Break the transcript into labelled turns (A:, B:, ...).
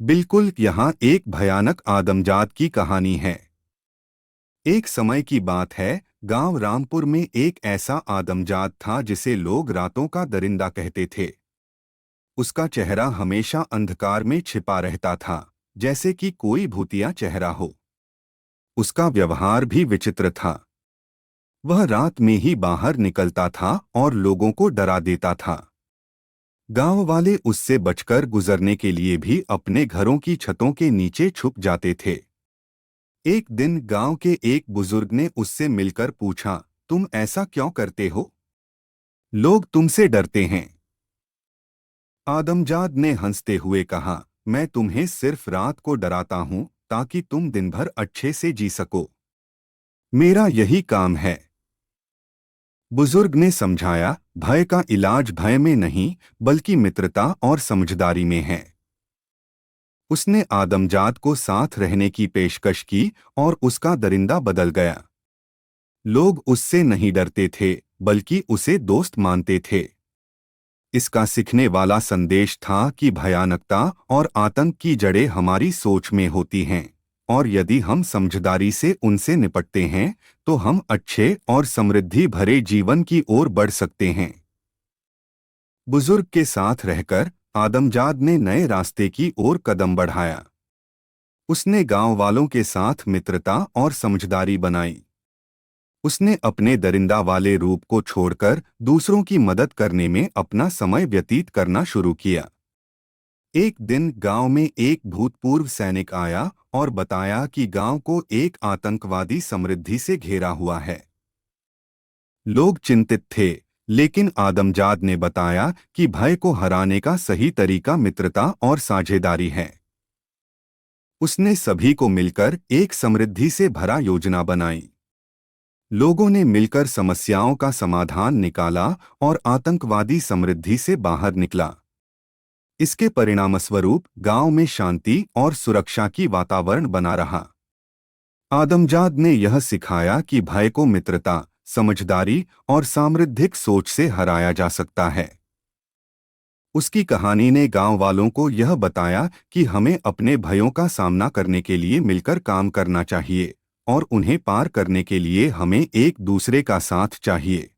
A: बिल्कुल, यहाँ एक भयानक आदमजात की कहानी है। एक समय की बात है, गांव रामपुर में एक ऐसा आदमजात था जिसे लोग रातों का दरिंदा कहते थे। उसका चेहरा हमेशा अंधकार में छिपा रहता था, जैसे कि कोई भूतिया चेहरा हो। उसका व्यवहार भी विचित्र था। वह रात में ही बाहर निकलता था और लोगों को डरा देता था। गांव वाले उससे बचकर गुजरने के लिए भी अपने घरों की छतों के नीचे छुप जाते थे। एक दिन गांव के एक बुजुर्ग ने उससे मिलकर पूछा, तुम ऐसा क्यों करते हो? लोग तुमसे डरते हैं। आदमजाद ने हंसते हुए कहा, मैं तुम्हें सिर्फ रात को डराता हूं ताकि तुम दिन भर अच्छे से जी सको। मेरा यही काम है। बुजुर्ग ने समझाया, भय का इलाज भय में नहीं, बल्कि मित्रता और समझदारी में है। उसने आदमजाद को साथ रहने की पेशकश की और उसका दरिंदा बदल गया। लोग उससे नहीं डरते थे, बल्कि उसे दोस्त मानते थे। इसका सीखने वाला संदेश था कि भयानकता और आतंक की जड़ें हमारी सोच में होती हैं, और यदि हम समझदारी से उनसे निपटते हैं, तो हम अच्छे और समृद्धि भरे जीवन की ओर बढ़ सकते हैं। बुजुर्ग के साथ रहकर आदमजाद ने नए रास्ते की ओर कदम बढ़ाया। उसने गांव वालों के साथ मित्रता और समझदारी बनाई। उसने अपने दरिंदा वाले रूप को छोड़कर दूसरों की मदद करने में अपना समय व्यतीत करना शुरू किया। एक दिन गांव में एक भूतपूर्व सैनिक आया और बताया कि गांव को एक आतंकवादी समृद्धि से घेरा हुआ है। लोग चिंतित थे, लेकिन आदमजाद ने बताया कि भय को हराने का सही तरीका मित्रता और साझेदारी है। उसने सभी को मिलकर एक समृद्धि से भरा योजना बनाई। लोगों ने मिलकर समस्याओं का समाधान निकाला और आतंकवादी समृद्धि से बाहर निकला। इसके परिणामस्वरूप गांव में शांति और सुरक्षा की वातावरण बना रहा। आदमजाद ने यह सिखाया कि भय को मित्रता, समझदारी और सामृद्धिक सोच से हराया जा सकता है। उसकी कहानी ने गांव वालों को यह बताया कि हमें अपने भयों का सामना करने के लिए मिलकर काम करना चाहिए, और उन्हें पार करने के लिए हमें एक दूसरे का साथ चाहिए।